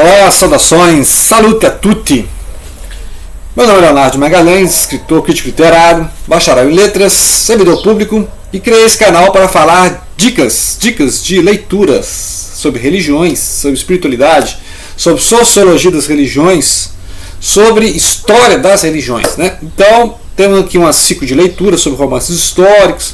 Olá, saudações, salute a tutti! Meu nome é Leonardo Magalhães, escritor, crítico literário, bacharel em letras, servidor público e criei esse canal para falar dicas de leituras sobre religiões, sobre espiritualidade, sobre sociologia das religiões, sobre história das religiões, né? Então, temos aqui um ciclo de leitura sobre romances históricos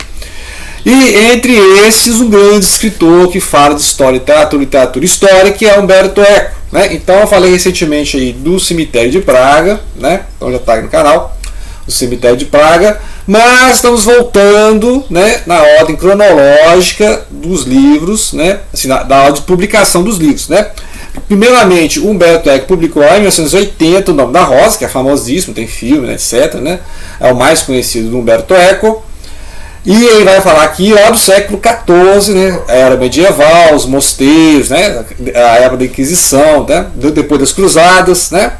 e entre esses um grande escritor que fala de história, literatura história, que é Umberto Eco. Né? Então eu falei recentemente aí do Cemitério de Praga, né? Então já está no canal, o Cemitério de Praga, mas estamos voltando, né, na ordem cronológica dos livros, né? Assim, da ordem de publicação dos livros. Né? Primeiramente, o Umberto Eco publicou lá em 1980 O Nome da Rosa, que é famosíssimo, tem filme, né, etc. Né? É o mais conhecido do Umberto Eco. E ele vai falar aqui lá do século XIV, né, a era medieval, os mosteiros, né, a época da Inquisição, né, depois das Cruzadas. Né.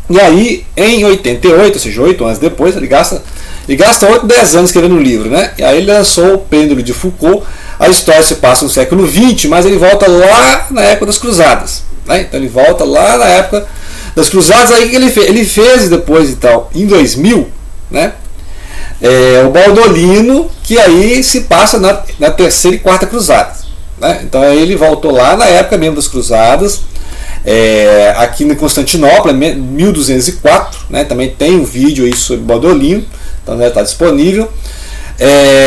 E aí, em 88, ou seja, 8 anos depois, ele gasta 8, 10 anos escrevendo um livro. Né, e aí ele lançou O Pêndulo de Foucault. A história se passa no século XX, mas ele volta lá na época das Cruzadas. Né, então ele volta lá na época das Cruzadas. Aí que ele fez depois, então, em 2000, né, o Baldolino, que aí se passa na terceira e quarta cruzada. Né? Então aí ele voltou lá na época mesmo das cruzadas, aqui em Constantinopla, 1204. Né? Também tem um vídeo aí sobre Baldolino, então já está disponível.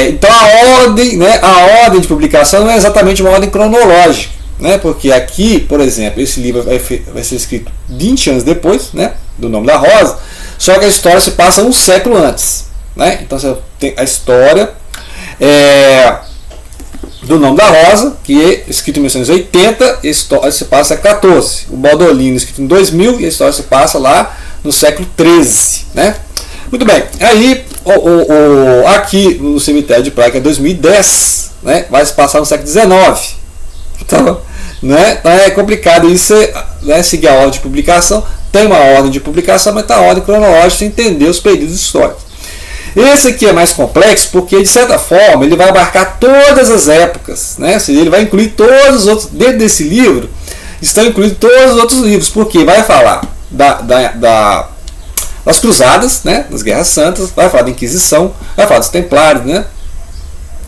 Então a ordem de publicação não é exatamente uma ordem cronológica, né? Porque aqui, por exemplo, esse livro vai ser escrito 20 anos depois, né, do Nome da Rosa, só que a história se passa um século antes. Né? Então você tem a história do Nome da Rosa, que é escrito em 1980, e a história se passa em 14. O Baldolino, escrito em 2000, e a história se passa lá no século 13. Né? Muito bem, aí aqui no Cemitério de Praga, que é 2010, né, vai se passar no século 19. Então, né, então é complicado isso, né, seguir a ordem de publicação. Tem uma ordem de publicação, mas está a ordem cronológica, entender os períodos históricos. Esse aqui é mais complexo porque, de certa forma, ele vai abarcar todas as épocas. Né? Ou seja, ele vai incluir todos os outros. Dentro desse livro estão incluídos todos os outros livros, porque vai falar das Cruzadas, né? Das Guerras Santas, vai falar da Inquisição, vai falar dos Templários, né?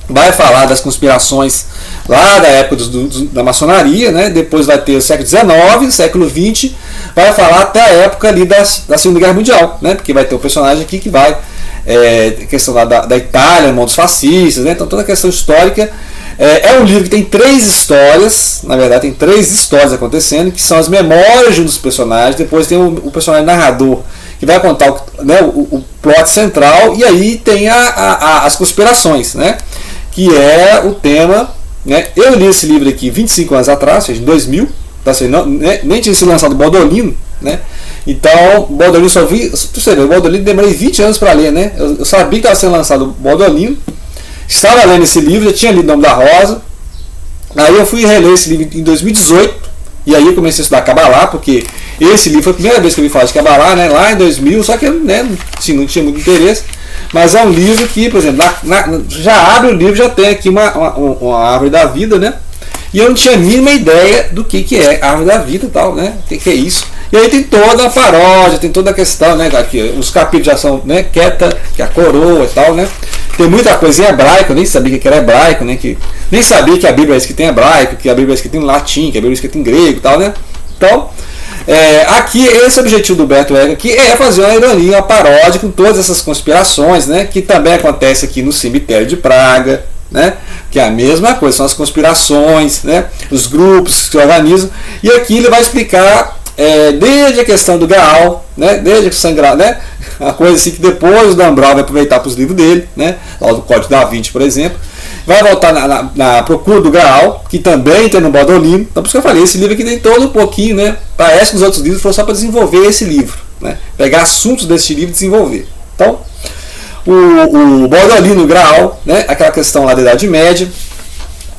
Vai falar das conspirações lá da época da maçonaria, né? Depois vai ter o século XIX, século XX, vai falar até a época ali da Segunda Guerra Mundial, né? Porque vai ter um personagem aqui que vai questão da Itália, mão dos fascistas, né? Então toda a questão histórica. É um livro que tem 3 histórias, na verdade tem 3 histórias acontecendo, que são as memórias de um dos personagens. Depois tem o personagem narrador, que vai contar o plot central, e aí tem as conspirações, né? Que é o tema. Né? Eu li esse livro aqui 25 anos atrás, ou seja, em 2000, tá? Nem tinha sido lançado o Baldolino, né? Então, o Baldolino só vi. O Baldolino demorei 20 anos para ler, né? Eu sabia que estava sendo lançado o Baldolino, estava lendo esse livro, já tinha lido O Nome da Rosa. Aí eu fui reler esse livro em 2018, e aí eu comecei a estudar Kabbalah, porque esse livro foi a primeira vez que eu vi falar de Kabbalah, né? Lá em 2000, só que eu, né, assim, não tinha muito interesse. Mas é um livro que, por exemplo, já abre o livro, já tem aqui uma árvore da vida, né? E eu não tinha a mínima ideia do que é a árvore da vida e tal, né? O que é isso? E aí tem toda a paródia, tem toda a questão, né? Aqui, os capítulos já são, né? Queta, que é a coroa e tal, né? Tem muita coisa em hebraico, eu nem sabia que era hebraico, né? Nem sabia que a Bíblia é escrita em hebraico, que a Bíblia é escrita em latim, que a Bíblia é escrita em grego e tal, né? Então, aqui esse é o objetivo do Umberto Eco aqui, é fazer uma ironia, uma paródia com todas essas conspirações, né? Que também acontece aqui no Cemitério de Praga, né? Que é a mesma coisa, são as conspirações, né? Os grupos que se organizam, e aqui ele vai explicar desde a questão do Graal, né? Desde a questão do Graal, né? Uma coisa assim que depois o Dan Brown vai aproveitar para os livros dele, né? Lá do Código da Vinci, por exemplo. Vai voltar na procura do Graal, que também tem no Baldolino. Então por isso que eu falei, esse livro aqui tem todo um pouquinho, né? Parece que os outros livros foram só para desenvolver esse livro, né? Pegar assuntos desse livro e desenvolver. Então, o Baldolino, o Graal, né? Aquela questão lá da Idade Média,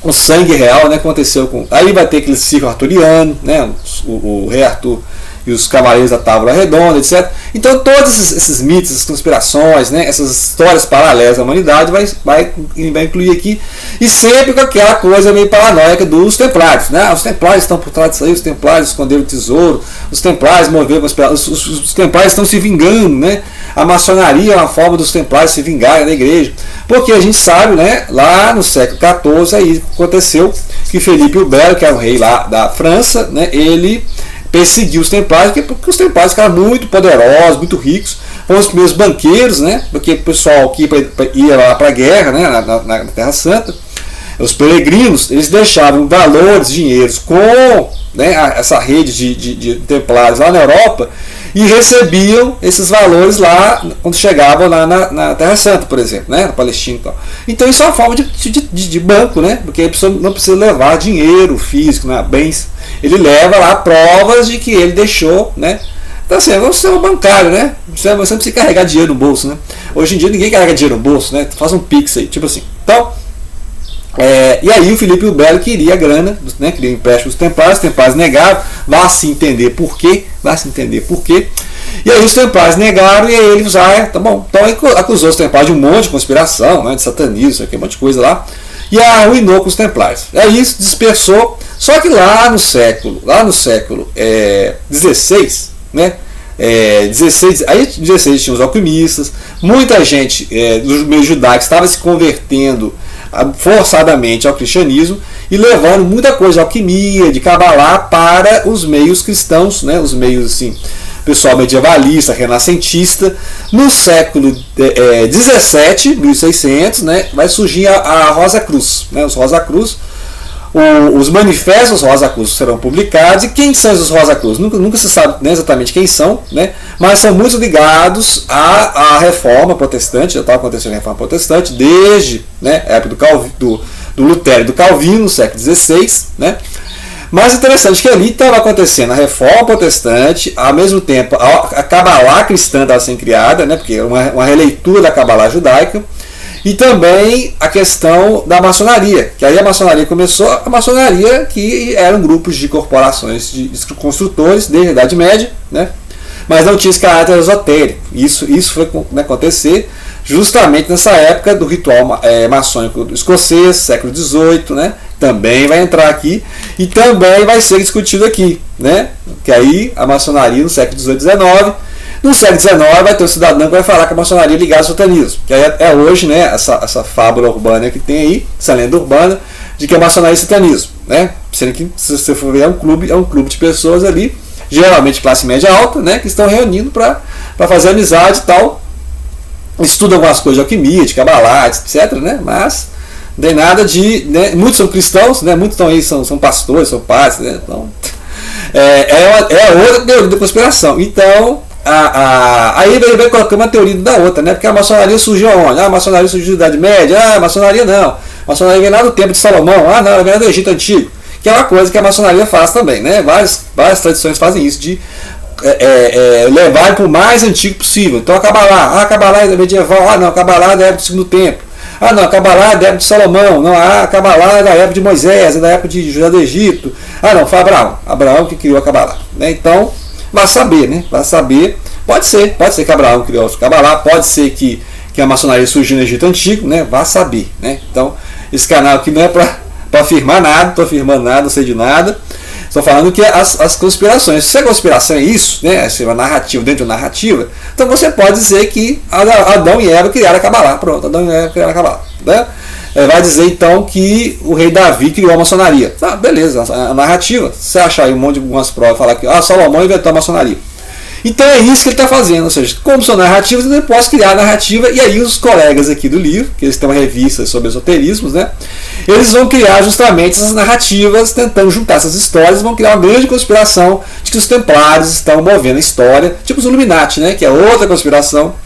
o sangue real, né? Aconteceu com. Aí vai ter aquele ciclo arturiano, né? O rei Arthur e os Cavaleiros da Távola Redonda, etc. Então todos esses mitos, essas conspirações, né, essas histórias paralelas à humanidade vai incluir aqui, e sempre com aquela coisa meio paranoica dos Templários, né? Os Templários estão por trás disso aí, os Templários esconderam o tesouro, os Templários moveram os Templários estão se vingando, né? A maçonaria é uma forma dos Templários se vingarem da igreja, porque a gente sabe, né, lá no século XIV aí aconteceu que Felipe o Belo, que era o rei lá da França, né, ele perseguiu os Templários, porque os Templários eram muito poderosos, muito ricos, foram os primeiros banqueiros, né, porque o pessoal que ia lá para a guerra, né, na Terra Santa, os peregrinos, eles deixavam valores, dinheiros com, né, essa rede de Templários lá na Europa, e recebiam esses valores lá quando chegavam lá na Terra Santa, por exemplo, né, na Palestina e tal. Então isso é uma forma de banco, né, porque a pessoa não precisa levar dinheiro físico, né, bens, ele leva lá provas de que ele deixou, né. Então assim, você é um bancário, né, você não precisa carregar dinheiro no bolso, né. Hoje em dia ninguém carrega dinheiro no bolso, né, faz um pix aí, tipo assim. Então, e aí o Felipe o Belo queria a grana, né, queria um empréstimo dos Templários, os Templários negaram, vai se entender por quê, e aí os Templários negaram, e aí ele tá bom, então ele acusou os Templários de um monte de conspiração, né, de satanismo, um monte de coisa lá, e arruinou com os Templários. Aí isso dispersou, só que lá no século XVI, né, 16 tinha os alquimistas, muita gente do meio judaico estava se convertendo forçadamente ao cristianismo e levando muita coisa de alquimia, de cabalá para os meios cristãos, né, os meios assim, pessoal medievalista, renascentista. No século 17, 1600, né, vai surgir a Rosa Cruz, né, os Rosa Cruz. Os manifestos Rosa Cruz serão publicados. E quem são os Rosa Cruz? Nunca se sabe, né, exatamente quem são, né, mas são muito ligados à reforma protestante. Já estava acontecendo a reforma protestante desde, né, a época do Lutero e do Calvino, no século XVI. Né. Mas interessante que ali estava acontecendo a reforma protestante, ao mesmo tempo a Cabalá cristã estava sendo criada, né, porque uma releitura da Cabalá judaica. E também a questão da maçonaria, que aí a maçonaria começou, a maçonaria que eram grupos de corporações de construtores desde a Idade Média, né? Mas não tinha esse caráter esotérico. Isso foi acontecer justamente nessa época do ritual maçônico escocês, século XVIII, né? Também vai entrar aqui e também vai ser discutido aqui, né? Que aí a maçonaria no século XVIII e XIX. No século XIX vai ter um cidadão que vai falar que a maçonaria é ligada ao satanismo, que é hoje, né, essa fábula urbana que tem aí, essa lenda urbana, de que a maçonaria é satanismo, né? Sendo que, se você for ver, é um clube de pessoas ali, geralmente classe média alta, né, que estão reunindo para fazer amizade e tal, estudam algumas coisas de alquimia, de cabalá, etc, né, mas não tem nada de, né, muitos são cristãos, né, muitos estão aí, são pastores, são padres, né, então outra teoria da conspiração. Então aí vai colocando uma teoria da outra, né? Porque a maçonaria surgiu onde? A maçonaria surgiu na Idade Média. A maçonaria não. A maçonaria vem lá do tempo de Salomão. Não, ela vem lá do Egito Antigo. Que é uma coisa que a maçonaria faz também, né? Várias tradições fazem isso, de levar para o mais antigo possível. Então a Cabalá é medieval. Não, a Cabalá é da época do Segundo Tempo. Não, a Cabalá é da época de Salomão. Não, a Cabalá é da época de Moisés, é da época de José do Egito. Não, foi Abraão que criou a Cabalá, né? Então vai saber, né? Vai saber. Pode ser que Abraão criou o Cabalá, pode ser que a maçonaria surgiu no Egito Antigo, né? Vai saber, né? Então, esse canal aqui não é para afirmar nada, não estou afirmando nada, não sei de nada. Estou falando que as conspirações, se a conspiração é isso, né? Se é uma narrativa dentro de uma narrativa, então você pode dizer que Adão e Eva criaram a Cabalá. Pronto, Adão e Eva criaram a Cabalá, né? Vai dizer então que o rei Davi criou a maçonaria. Beleza, a narrativa. Se você achar aí um monte de algumas provas, falar que Salomão inventou a maçonaria. Então é isso que ele está fazendo, ou seja, como são narrativas, eu posso criar a narrativa, e aí os colegas aqui do livro, que eles têm uma revista sobre esoterismos, né, eles vão criar justamente essas narrativas, tentando juntar essas histórias, vão criar uma grande conspiração de que os Templários estão movendo a história, tipo os Illuminati, né, que é outra conspiração,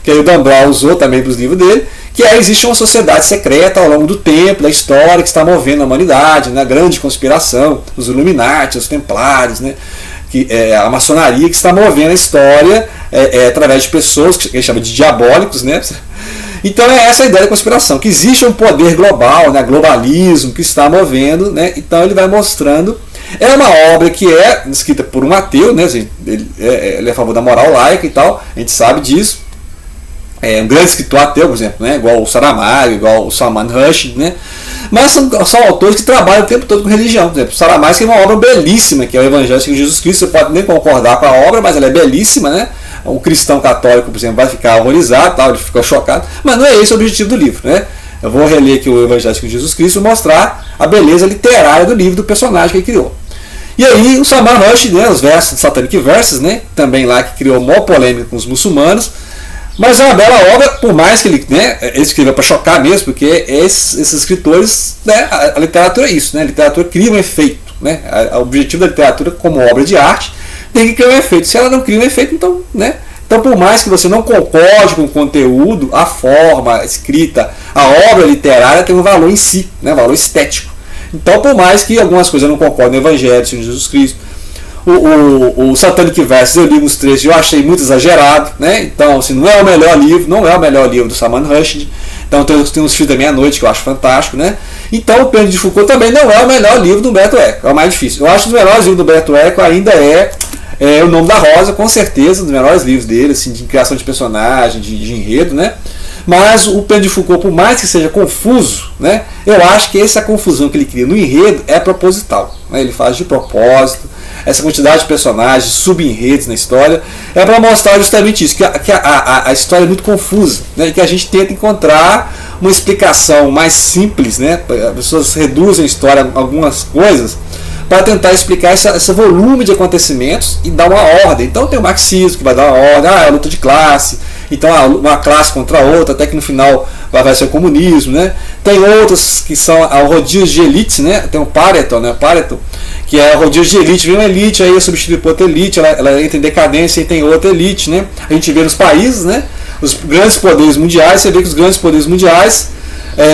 que aí o Dan Brown usou também para os livros dele, que existe uma sociedade secreta ao longo do tempo, da história, que está movendo a humanidade, né, a grande conspiração, os Illuminati, os Templários, né, que a maçonaria que está movendo a história através de pessoas que ele chama de diabólicos, né? Então é essa a ideia da conspiração, que existe um poder global, né, globalismo, que está movendo, né? Então ele vai mostrando É uma obra que é escrita por um ateu, né? Ele é a favor da moral laica e tal, a gente sabe disso. É um grande escritor ateu, por exemplo, né? Igual o Saramago, igual o Salman Rushdie, né? Mas são autores que trabalham o tempo todo com religião. Por exemplo, o Saramago tem uma obra belíssima, que é o Evangelho segundo Jesus Cristo. Você pode nem concordar com a obra, mas ela é belíssima, né? O cristão católico, por exemplo, vai ficar horrorizado, tal, ele fica chocado, mas não é esse o objetivo do livro, né? Eu vou reler aqui o Evangelho segundo Jesus Cristo e mostrar a beleza literária do livro, do personagem que ele criou. E aí o Salman Rushdie, né, os versos, Satanic Verses, né, também lá que criou maior polêmica com os muçulmanos, mas é uma bela obra, por mais que ele, né, ele escreva para chocar mesmo, porque esses escritores, né, a literatura é isso, né, a literatura cria um efeito, né, o objetivo da literatura como obra de arte tem que criar um efeito. Se ela não cria um efeito, então, né, então por mais que você não concorde com o conteúdo, a forma, a escrita, a obra literária tem um valor em si, né, um valor estético. Então por mais que algumas coisas eu não concordem no Evangelho de Jesus Cristo, o Satanic Verses eu li uns trechos e eu achei muito exagerado, né? Então assim, não é o melhor livro do Salman Rushdie. Então tem uns Filhos da Meia-Noite que eu acho fantástico, né? Então o Pêndulo de Foucault também não é o melhor livro do Humberto Eco, é o mais difícil. Eu acho que os melhores livros do Humberto Eco ainda é O Nome da Rosa, com certeza, um dos melhores livros dele, assim, de criação de personagem, de enredo, né? Mas o Pêndulo de Foucault, por mais que seja confuso, né? Eu acho que essa confusão que ele cria no enredo é proposital, né? Ele faz de propósito. Essa quantidade de personagens, sub-enredos na história, é para mostrar justamente isso, que a história é muito confusa, né? E que a gente tenta encontrar uma explicação mais simples, né? As pessoas reduzem a história a algumas coisas para tentar explicar esse volume de acontecimentos e dar uma ordem. Então tem o marxismo que vai dar uma ordem, é a luta de classe, então uma classe contra a outra, até que no final vai ser o comunismo, né? Tem outros que são o rodízio de elites, né? Tem o Pareto, né? Pareto, que é o rodízio de elite, vem uma elite aí é substituída por outra elite, ela entra em decadência e tem outra elite, né? A gente vê nos países, né? Os grandes poderes mundiais, você vê que os grandes poderes mundiais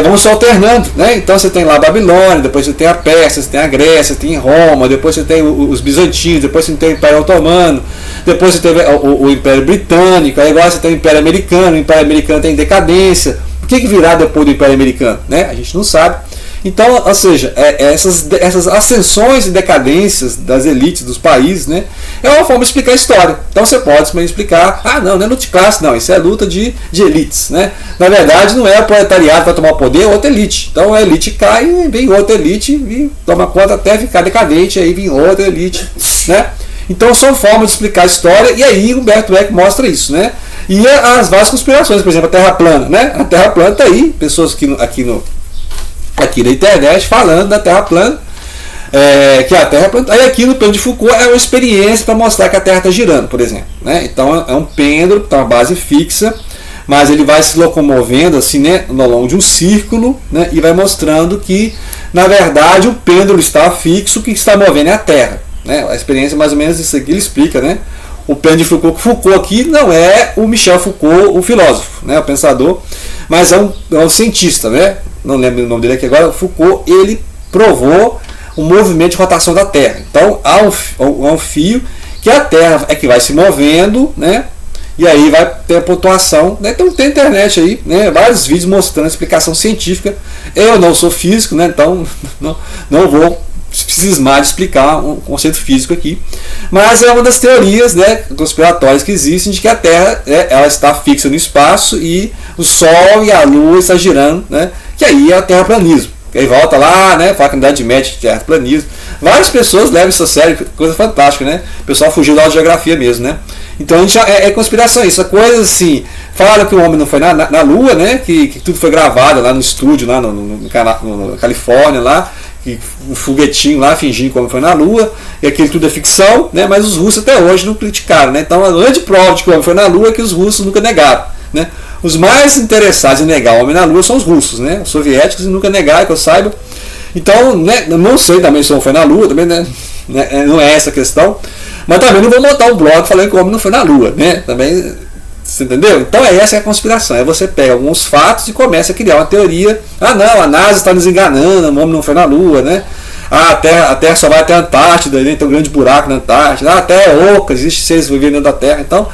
vão se alternando, né? Então você tem lá a Babilônia, depois você tem a Pérsia, você tem a Grécia, você tem Roma, depois você tem os bizantinos, depois você tem o Império Otomano, depois você tem o Império Britânico, aí agora você tem o Império Americano, o Império Americano tem decadência. O que virá depois do Império Americano, né? A gente não sabe. Então, ou seja, essas ascensões e decadências das elites dos países, né, é uma forma de explicar a história. Então você pode também explicar, não é luta de classe, não, isso é luta de elites. Né? Na verdade, não é o proletariado que vai tomar o poder, é outra elite. Então a elite cai e vem outra elite e toma conta até ficar decadente, aí vem outra elite. Né? Então são formas de explicar a história, e aí Humberto Eco mostra isso. Né? E as várias conspirações, por exemplo, a Terra plana. Né? A Terra plana está aí, pessoas aqui na internet falando da Terra plana, que a Terra plana. Aí aqui no Pêndulo de Foucault é uma experiência para mostrar que a Terra está girando, por exemplo. Né? Então é um pêndulo, tem uma base fixa, mas ele vai se locomovendo assim, né, ao longo de um círculo, né, e vai mostrando que, na verdade, o pêndulo está fixo, o que está movendo é a Terra. Né? A experiência mais ou menos isso aqui ele explica, né? O Pêndulo de Foucault, Foucault aqui não é o Michel Foucault, o filósofo, né, o pensador, mas é um cientista, né? Não lembro o nome dele aqui agora. Foucault, ele provou o movimento de rotação da Terra. Então há um fio que a Terra é que vai se movendo, né? E aí vai ter a pontuação, né? Então tem internet aí, né? Vários vídeos mostrando a explicação científica. Eu não sou físico, né? Então não vou cismar de explicar um conceito físico aqui, mas é uma das teorias, né, conspiratórias que existem, de que a Terra ela está fixa no espaço e o Sol e a Lua estão girando, né, que aí é o terraplanismo. Aí volta lá, né, fala que na Idade Média de terraplanismo. Várias pessoas levam isso a sério, coisa fantástica, né? O pessoal fugiu da geografia mesmo, né? Então a gente é conspiração, isso é coisa assim. Falaram que o homem não foi na Lua, né? Que tudo foi gravado lá no estúdio, lá na Califórnia, lá. Que um foguetinho lá fingindo como foi na Lua, e aquilo tudo é ficção, né? Mas os russos até hoje não criticaram, né? Então a grande prova de que o homem foi na Lua é que os russos nunca negaram, né? Os mais interessados em negar o homem na Lua são os russos, né? Os soviéticos nunca negaram, que eu saiba. Então, né, não sei também se o homem foi na Lua, também, né? Não é essa a questão, mas também não vou montar um blog falando que o homem não foi na Lua, né? Também, você entendeu? Então essa é a conspiração, é você pega alguns fatos e começa a criar uma teoria. Não, a NASA está nos enganando, o homem não foi na Lua, né? A Terra só vai até a Antártida, né? Tem um grande buraco na Antártida, a Terra é oca, existe seres vivendo dentro da Terra. Então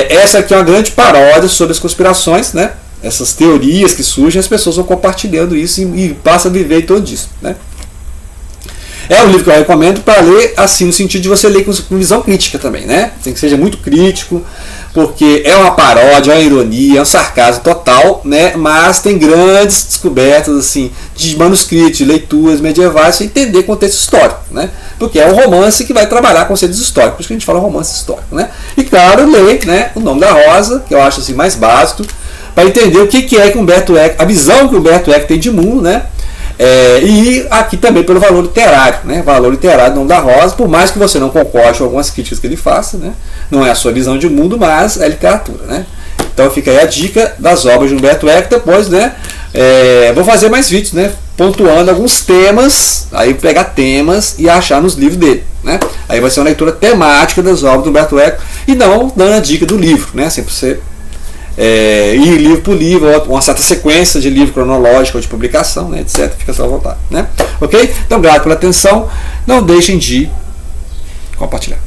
essa aqui é uma grande paródia sobre as conspirações, né? Essas teorias que surgem, as pessoas vão compartilhando isso e passam a viver em torno disso, né? É um livro que eu recomendo para ler assim, no sentido de você ler com visão crítica também, né? Tem que ser muito crítico, porque é uma paródia, é uma ironia, é um sarcasmo total, né? Mas tem grandes descobertas assim, de manuscritos, de leituras medievais, para entender contexto histórico, né? Porque é um romance que vai trabalhar conceitos históricos, por isso que a gente fala romance histórico, né? E claro, ler, né, O Nome da Rosa, que eu acho assim, mais básico, para entender o que é que Humberto Eco, a visão que Humberto Eco tem de mundo, né? E aqui também pelo valor literário, né? Valor literário do Nome da Rosa, por mais que você não concorde com algumas críticas que ele faça, né? Não é a sua visão de mundo, mas é literatura, né? Então fica aí a dica das obras de Humberto Eco. Depois, né? Vou fazer mais vídeos, né? Pontuando alguns temas, aí pegar temas e achar nos livros dele, né? Aí vai ser uma leitura temática das obras do Humberto Eco e não dando a dica do livro, né? Sempre você ir livro por livro, uma certa sequência de livro cronológico ou de publicação, né, etc. Fica só à vontade, né? Ok? Então, grato pela atenção. Não deixem de compartilhar.